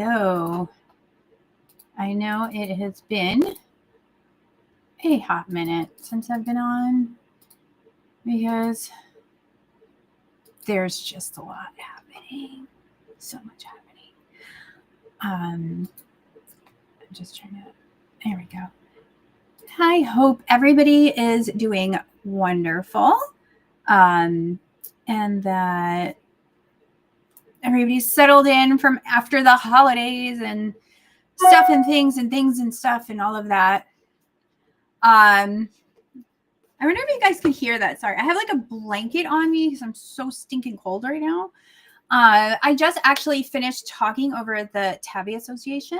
Oh, I know it has been a hot minute since I've been on because there's just a lot happening. So much happening. I'm just trying to, there we go. I hope everybody is doing wonderful. And that everybody's settled in from after the holidays and stuff and things and stuff and all of that. I wonder if you guys can hear that. Sorry, I have like a blanket on me because I'm so stinking cold right now. I just actually finished talking over at the Tabby Association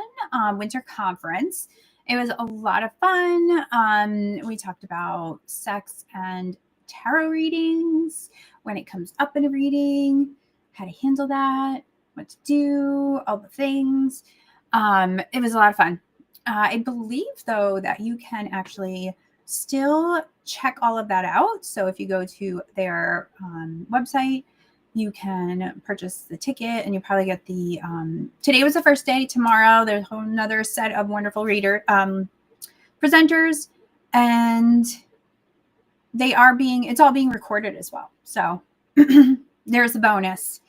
winter conference. It was a lot of fun. We talked about sex and tarot readings, when it comes up in a reading, how to handle that, what to do, all the things. It was a lot of fun. I believe, though, that you can actually still check all of that out. So if you go to their website, you can purchase the ticket and you probably get the today was the first day. Tomorrow there's another set of wonderful presenters, and it's all being recorded as well. So there's a bonus.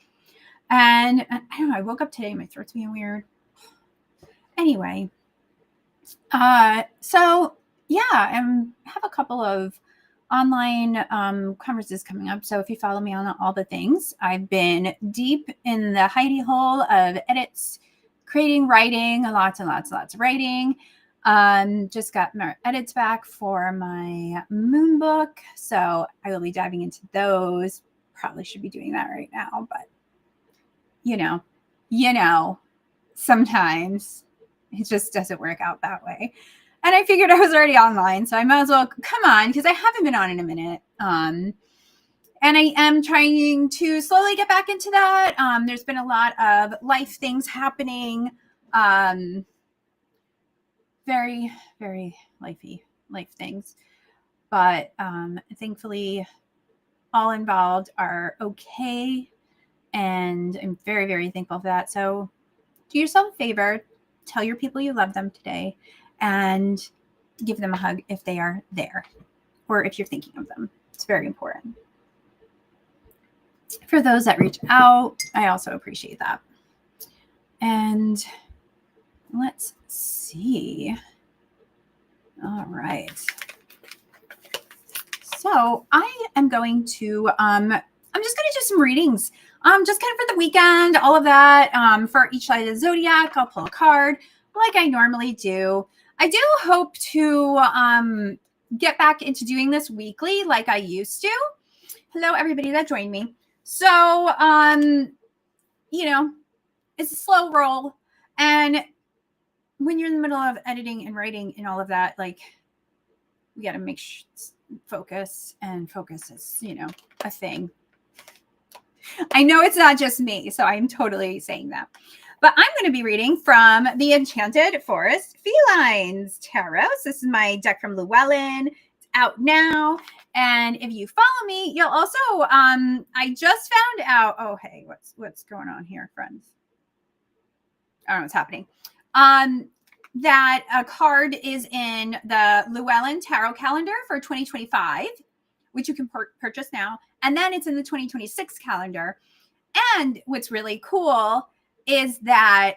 And I don't know, I woke up today, my throat's being weird. Anyway, so yeah, I have a couple of online conferences coming up. So if you follow me on all the things, I've been deep in the hidey hole of edits, creating, writing, lots and lots of writing. Just got my edits back for my moon book. So I will be diving into those. Probably should be doing that right now, but you know, sometimes it just doesn't work out that way. And I figured I was already online, so I might as well come on because I haven't been on in a minute. And I am trying to slowly get back into that. There's been a lot of life things happening. Very, very life things. But thankfully, all involved are okay. And I'm very, very thankful for that. So do yourself a favor. Tell your people you love them today. And give them a hug if they are there or if you're thinking of them. It's very important. For those that reach out, I also appreciate that. And let's see. All right. So I am going to, I'm just going to do some readings. Just kind of for the weekend, all of that. For each side of the zodiac, I'll pull a card like I normally do. I do hope to get back into doing this weekly like I used to. Hello, everybody that joined me. So, it's a slow roll. And when you're in the middle of editing and writing and all of that, like, we got to make focus, and focus is, a thing. I know it's not just me, so I'm totally saying that. But I'm going to be reading from the Enchanted Forest Felines Tarot. So this is my deck from Llewellyn. It's out now. And if you follow me, you'll also, I just found out, oh, hey, what's going on here, friends? I don't know what's happening. That a card is in the Llewellyn Tarot calendar for 2025, which you can purchase now. And then it's in the 2026 calendar. And what's really cool is that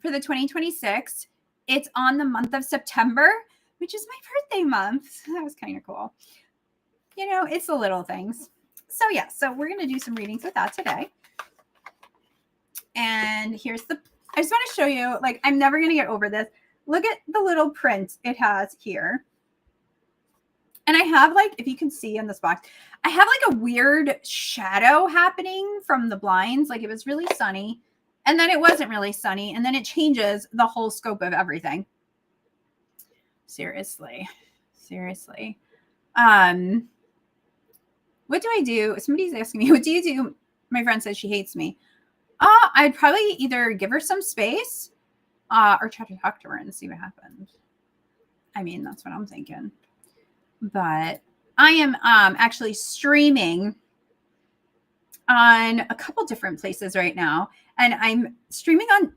for the 2026, it's on the month of September, which is my birthday month. That was kind of cool. It's the little things. So yeah, so we're going to do some readings with that today. And I just want to show you, like, I'm never going to get over this. Look at the little print it has here. And I have, like, if you can see in this box, I have like a weird shadow happening from the blinds. Like, it was really sunny and then it wasn't really sunny. And then it changes the whole scope of everything. Seriously. What do I do? Somebody's asking me, what do you do? My friend says she hates me. I'd probably either give her some space or try to talk to her and see what happens. I mean, that's what I'm thinking. But I am actually streaming on a couple different places right now, and I'm supposedly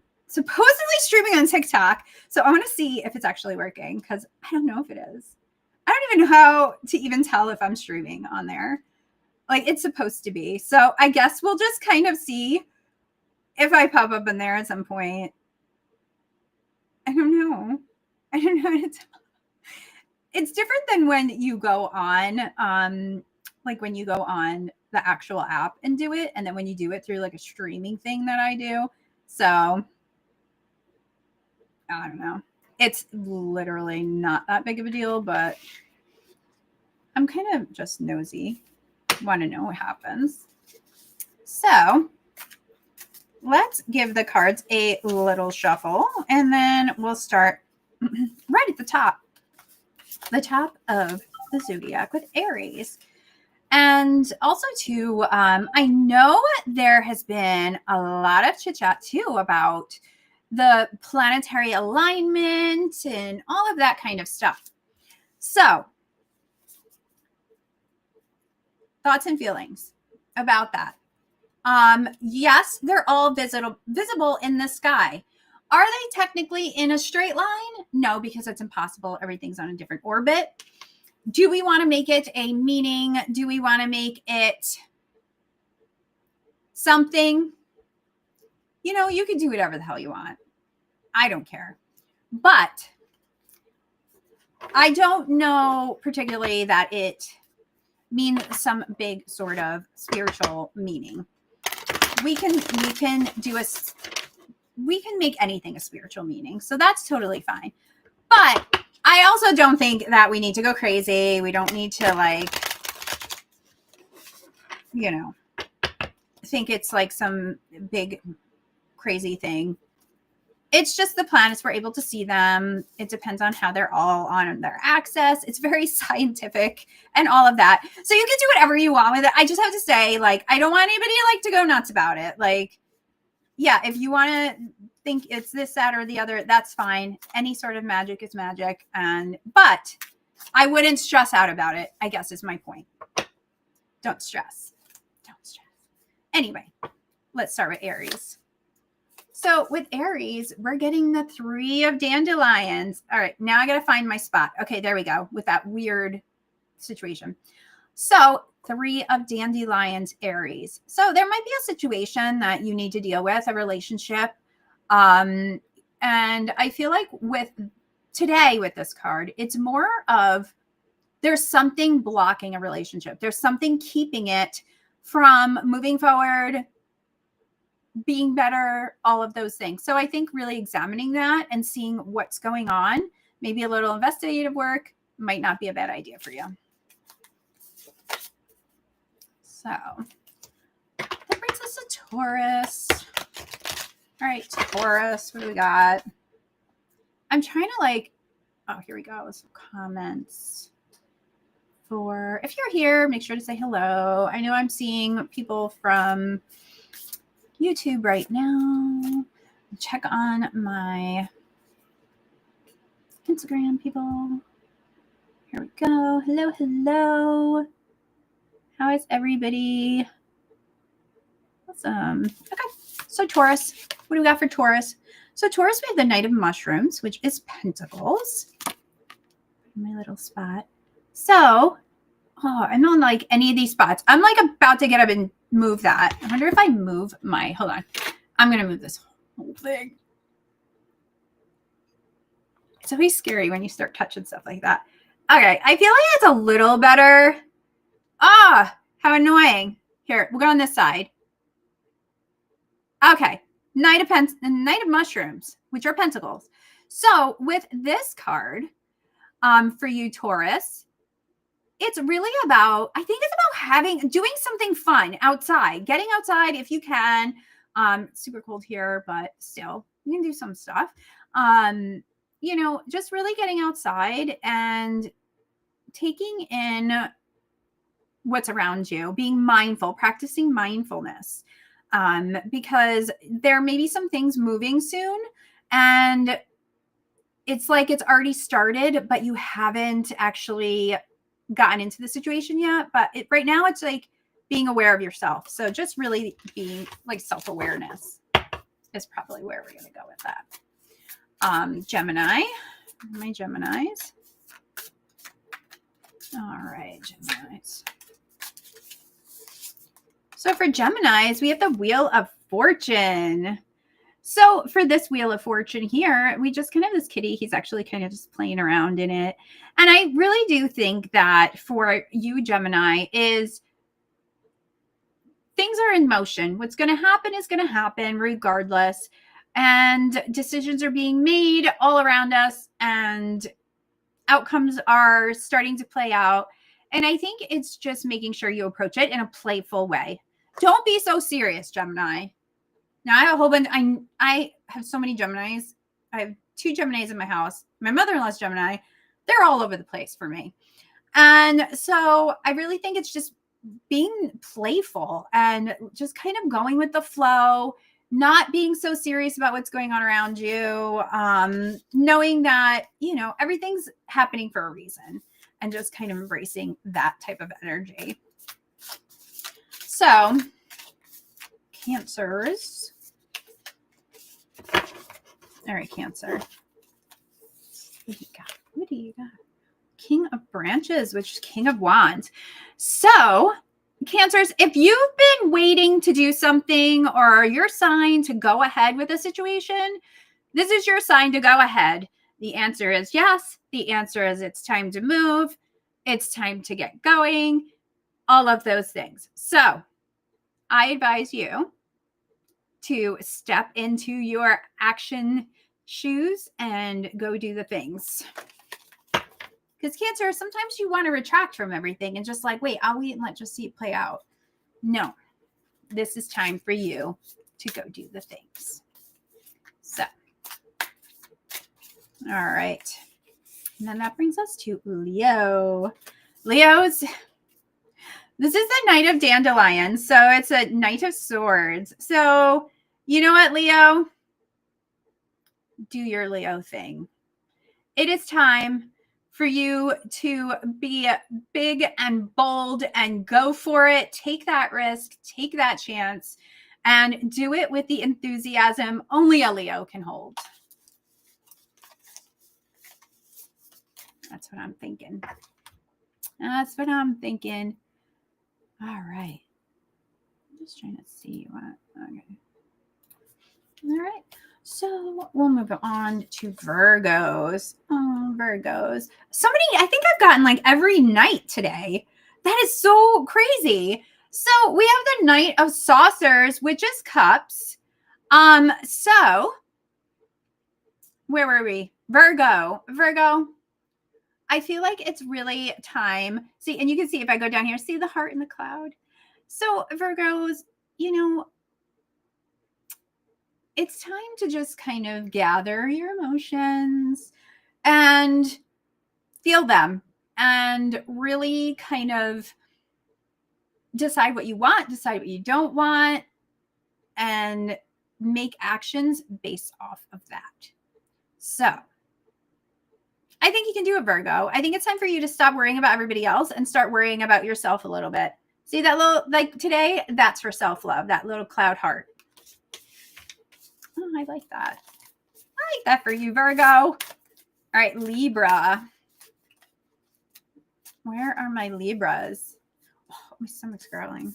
streaming on TikTok. So I want to see if it's actually working, because I don't know if it is. I don't even know how to even tell if I'm streaming on there. Like, it's supposed to be. So I guess we'll just kind of see if I pop up in there at some point. I don't know. I don't know how to tell. It's different than when you go on, like when you go on the actual app and do it, and then when you do it through like a streaming thing that I do. So I don't know. It's literally not that big of a deal, but I'm kind of just nosy. Want to know what happens. So let's give the cards a little shuffle, and then we'll start right at the top of the zodiac with Aries. And also too, I know there has been a lot of chit chat too about the planetary alignment and all of that kind of stuff. So, thoughts and feelings about that. Yes, they're all visible in the sky. Are they technically in a straight line? No, because it's impossible. Everything's on a different orbit. Do we want to make it a meaning? Do we want to make it something? You know, you can do whatever the hell you want. I don't care. But I don't know particularly that it means some big sort of spiritual meaning. We can make anything a spiritual meaning. So that's totally fine. But I also don't think that we need to go crazy. We don't need to, like, you know, think it's like some big crazy thing. It's just the planets, we're able to see them. It depends on how they're all on their axis. It's very scientific and all of that. So you can do whatever you want with it. I just have to say, like, I don't want anybody like to go nuts about it. Like, yeah, if you want to think it's this, that, or the other, that's fine. Any sort of magic is magic. But I wouldn't stress out about it, I guess is my point. Don't stress. Don't stress. Anyway, let's start with Aries. So with Aries, we're getting the 3 of dandelions. All right, now I got to find my spot. Okay, there we go, with that weird situation. So 3 of dandelions, Aries. So there might be a situation that you need to deal with, a relationship. And I feel like with this card, it's more of there's something blocking a relationship. There's something keeping it from moving forward, being better, all of those things. So I think really examining that and seeing what's going on, maybe a little investigative work, might not be a bad idea for you. So that brings us to Taurus. All right, Taurus, what do we got? I'm trying to here we go. Some comments. If you're here, make sure to say hello. I know I'm seeing people from YouTube right now. Check on my Instagram, people. Here we go. Hello, hello. How is everybody? Awesome. Okay, so Taurus. What do we got for Taurus? So Taurus, we have the Knight of Mushrooms, which is Pentacles. My little spot. So, I'm on like any of these spots. I'm like about to get up and move that. I wonder if I move hold on. I'm going to move this whole thing. It's always scary when you start touching stuff like that. Okay, I feel like it's a little better. How annoying. Here, we'll go on this side. Okay, Knight of Mushrooms, which are Pentacles. So with this card, for you, Taurus, it's really about, I think it's about doing something fun outside, getting outside if you can. It's super cold here, but still, you can do some stuff. You know, just really getting outside and taking in what's around you, being mindful, practicing mindfulness. Because there may be some things moving soon, and it's like it's already started, but you haven't actually gotten into the situation yet. But right now it's like being aware of yourself. So just really being like self-awareness is probably where we're going to go with that. Gemini, my Geminis. All right, Geminis. So for Geminis, we have the Wheel of Fortune. So for this Wheel of Fortune here, we just kind of have this kitty. He's actually kind of just playing around in it. And I really do think that for you, Gemini, is things are in motion. What's going to happen is going to happen regardless. And decisions are being made all around us. And outcomes are starting to play out. And I think it's just making sure you approach it in a playful way. Don't be so serious, Gemini. Now, I have a whole bunch. I have so many Geminis. I have 2 Geminis in my house. My mother-in-law's Gemini. They're all over the place for me. And so I really think it's just being playful and just kind of going with the flow, not being so serious about what's going on around you, knowing that, you know, everything's happening for a reason, and just kind of embracing that type of energy. So, Cancers. All right, Cancer. What do you got? What do you got? King of Branches, which is King of Wands. So, Cancers, if you've been waiting to do something or your sign to go ahead with a situation, this is your sign to go ahead. The answer is yes. The answer is it's time to move. It's time to get going. All of those things. So, I advise you to step into your action shoes and go do the things. Because Cancer, sometimes you want to retract from everything and just like, wait, I'll wait and let's just see it play out. No, this is time for you to go do the things. So, all right. And then that brings us to Leo. Leos, this is the Knight of Dandelions. So it's a Knight of Swords. So, you know what, Leo? Do your Leo thing. It is time for you to be big and bold and go for it. Take that risk, take that chance, and do it with the enthusiasm only a Leo can hold. That's what I'm thinking. That's what I'm thinking. All right. I'm just trying to see what. Okay. All right. So we'll move on to Virgos. Oh, Virgos. Somebody, I think I've gotten like every night today. That is so crazy. So we have the Knight of Saucers, which is cups. So where were we? Virgo. I feel like it's really time. See, and you can see if I go down here, see the heart in the cloud. So Virgos, you know, it's time to just kind of gather your emotions and feel them and really kind of decide what you want, decide what you don't want, and make actions based off of that. So I think you can do it, Virgo. I think it's time for you to stop worrying about everybody else and start worrying about yourself a little bit. See that little, like today, that's for self-love, that little cloud heart. Oh, I like that. I like that for you, Virgo. All right, Libra. Where are my Libras? Oh, my stomach's growling.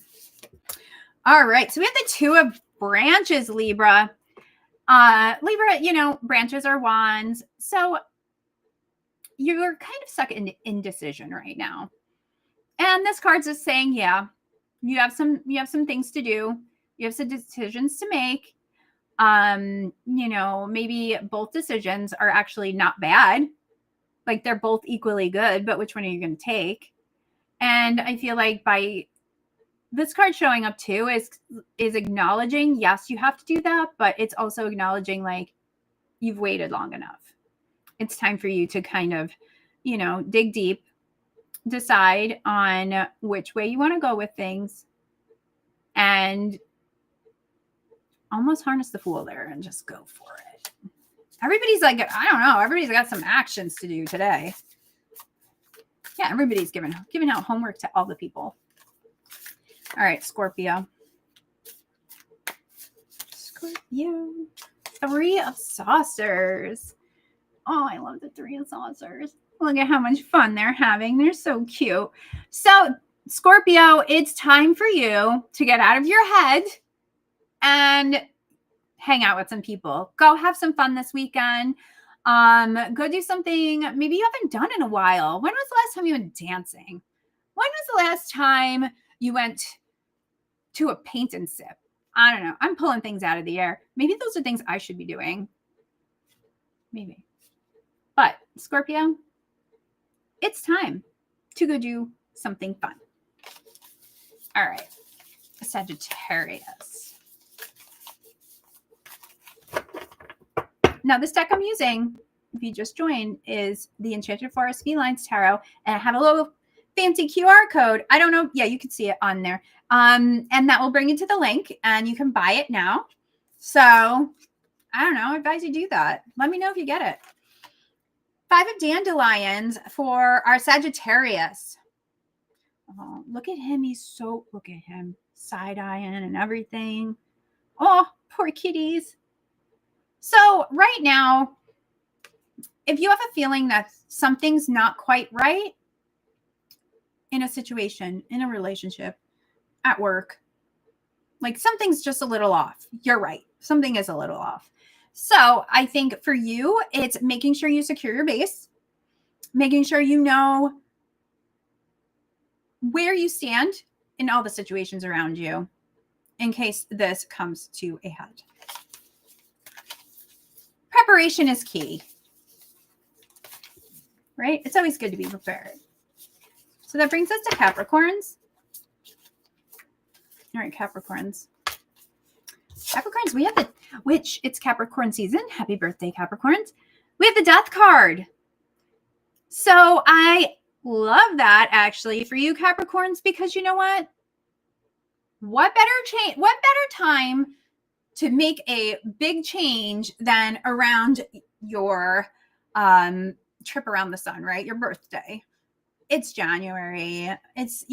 All right, so we have the Two of Branches, Libra. Libra, you know, branches are wands. So you're kind of stuck in indecision right now. And this card's just saying, yeah, you have some things to do. You have some decisions to make. You know, maybe both decisions are actually not bad. Like they're both equally good, but which one are you going to take? And I feel like by this card showing up too is acknowledging, yes, you have to do that, but it's also acknowledging like you've waited long enough. It's time for you to kind of, you know, dig deep, decide on which way you want to go with things, and almost harness the fool there and just go for it. Everybody's like, I don't know, everybody's got some actions to do today. Yeah, everybody's giving out homework to all the people. All right, Scorpio. Scorpio. Three of Saucers. Oh, I love the Three of Saucers. Look at how much fun they're having. They're so cute. So, Scorpio, it's time for you to get out of your head and hang out with some people. Go have some fun this weekend. Go do something maybe you haven't done in a while. When was the last time you went dancing? When was the last time you went to a paint and sip? I don't know. I'm pulling things out of the air. Maybe those are things I should be doing. Maybe. But Scorpio, it's time to go do something fun. All right. Sagittarius. Now, this deck I'm using, if you just joined, is the Enchanted Forest Felines Tarot. And I have a little fancy QR code. I don't know. Yeah, you can see it on there. And that will bring you to the link and you can buy it now. So I don't know. I advise you do that. Let me know if you get it. 5 of dandelions for our Sagittarius. Oh, look at him. Look at him side-eyeing and everything. Oh, poor kitties. So right now, if you have a feeling that something's not quite right in a situation, in a relationship, at work, like something's just a little off. You're right. Something is a little off. So I think for you, it's making sure you secure your base, making sure you know where you stand in all the situations around you in case this comes to a head. Preparation is key, right? It's always good to be prepared. So that brings us to Capricorns. All right, Capricorns. Capricorns, we have it's Capricorn season. Happy birthday, Capricorns. We have the Death card. So I love that actually for you, Capricorns, because you know what? What better time to make a big change than around your trip around the sun, right? Your birthday. It's January. It's,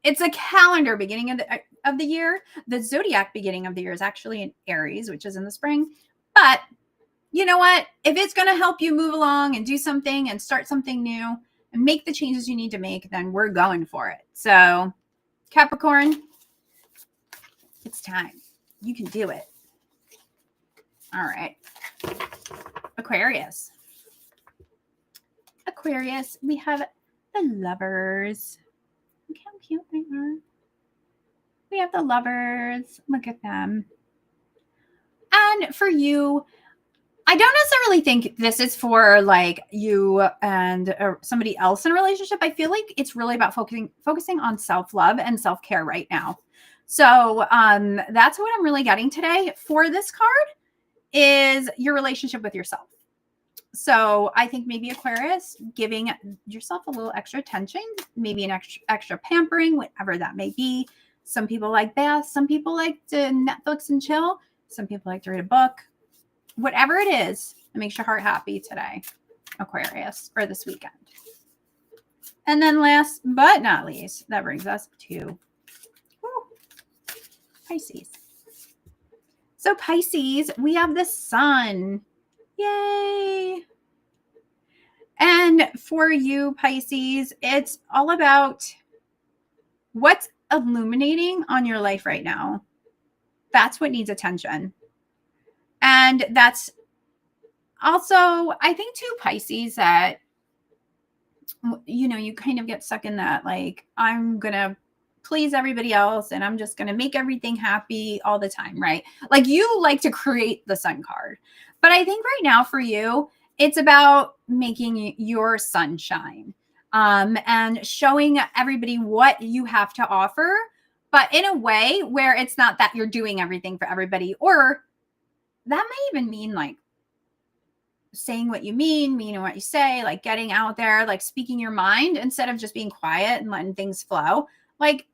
it's a calendar beginning of the year. The zodiac beginning of the year is actually in Aries, which is in the spring. But you know what? If it's going to help you move along and do something and start something new and make the changes you need to make, then we're going for it. So Capricorn, it's time. You can do it. All right. Aquarius. Aquarius, we have the Lovers. Look how cute they are. We have the Lovers. Look at them. And for you, I don't necessarily think this is for like you and somebody else in a relationship. I feel like it's really about focusing on self-love and self-care right now. So that's what I'm really getting today for this card is your relationship with yourself. So I think maybe Aquarius, giving yourself a little extra attention, maybe an extra pampering, whatever that may be. Some people like baths. Some people like to Netflix and chill. Some people like to read a book. Whatever it is, it makes your heart happy today, Aquarius, or this weekend. And then last but not least, that brings us to Pisces. So Pisces, we have the sun. Yay. And for you, Pisces, it's all about what's illuminating on your life right now. That's what needs attention. And that's also, I think, too, Pisces, that, you kind of get stuck in that, like, I'm going to please everybody else and I'm just going to make everything happy all the time, right? Like you like to create the sun card. But I think right now for you, it's about making your sunshine and showing everybody what you have to offer, but in a way where it's not that you're doing everything for everybody, or that may even mean like saying what you meaning what you say, like getting out there, like speaking your mind instead of just being quiet and letting things flow. Like,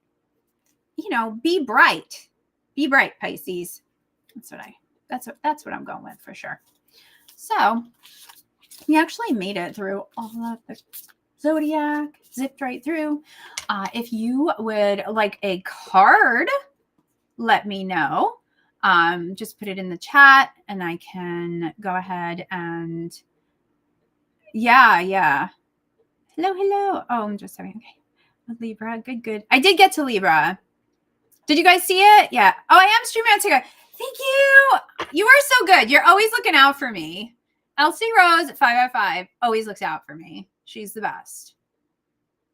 be bright. Be bright, Pisces. That's what I'm going with for sure. So we actually made it through all of the zodiac, zipped right through. If you would like a card, let me know. Just put it in the chat and I can go ahead and yeah. Hello. Oh, I'm just having okay. Libra, good. I did get to Libra. Did you guys see it? Yeah. Oh, I am streaming on TikTok. Thank you. You are so good. You're always looking out for me. Elsie Rose 555 always looks out for me. She's the best.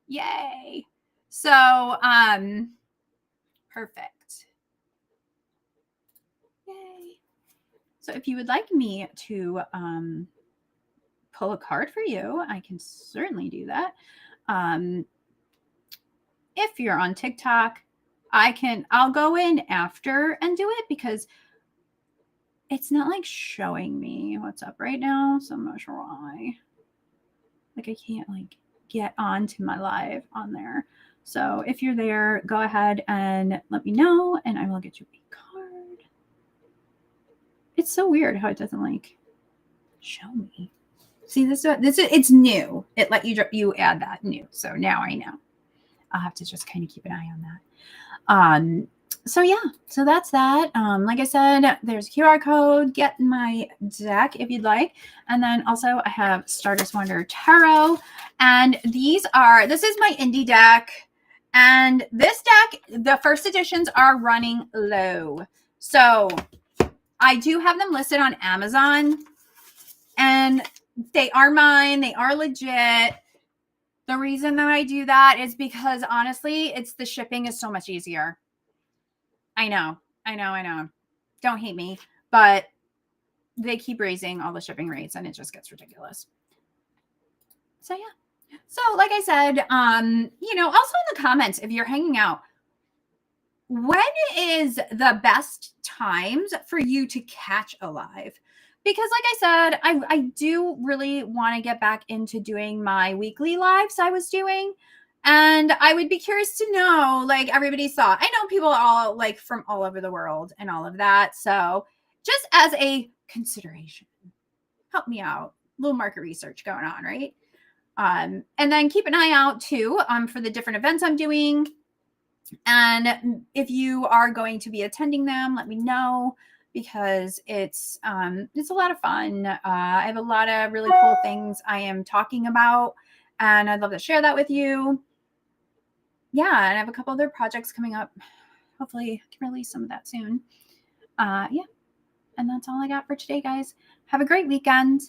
Yay. So, perfect. Yay. So if you would like me to pull a card for you, I can certainly do that. If you're on TikTok, I'll go in after and do it because it's not like showing me what's up right now. So I'm not sure why. Like I can't like get onto my live on there. So if you're there, go ahead and let me know and I will get you a card. It's so weird how it doesn't like show me. See this it's new. It let you add that new. So now I know. I'll have to just kind of keep an eye on that. So yeah, so that's that. Like I said, there's a QR code. Get my deck if you'd like. And then also I have Stardust Wonder Tarot. And this is my indie deck. And this deck, the first editions are running low. So I do have them listed on Amazon. And they are mine. They are legit. The reason that I do that is because honestly, the shipping is so much easier. I know. Don't hate me, but they keep raising all the shipping rates and it just gets ridiculous. So yeah. So like I said, also in the comments, if you're hanging out, when is the best times for you to catch a live? Because like I said, I do really want to get back into doing my weekly lives I was doing. And I would be curious to know, like, everybody's thought. I know people all like from all over the world and all of that. So just as a consideration, help me out. A little market research going on, right? And then keep an eye out too for the different events I'm doing. And if you are going to be attending them, let me know because it's a lot of fun. I have a lot of really cool things I am talking about, and I'd love to share that with you. Yeah, and I have a couple other projects coming up. Hopefully I can release some of that soon. Yeah, and that's all I got for today, guys. Have a great weekend,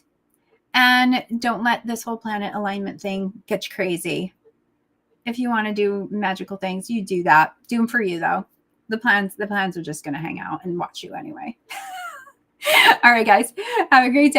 and don't let this whole planet alignment thing get you crazy. If you want to do magical things, you do that. Do them for you, though. The plans are just going to hang out and watch you anyway. All right, guys. Have a great day.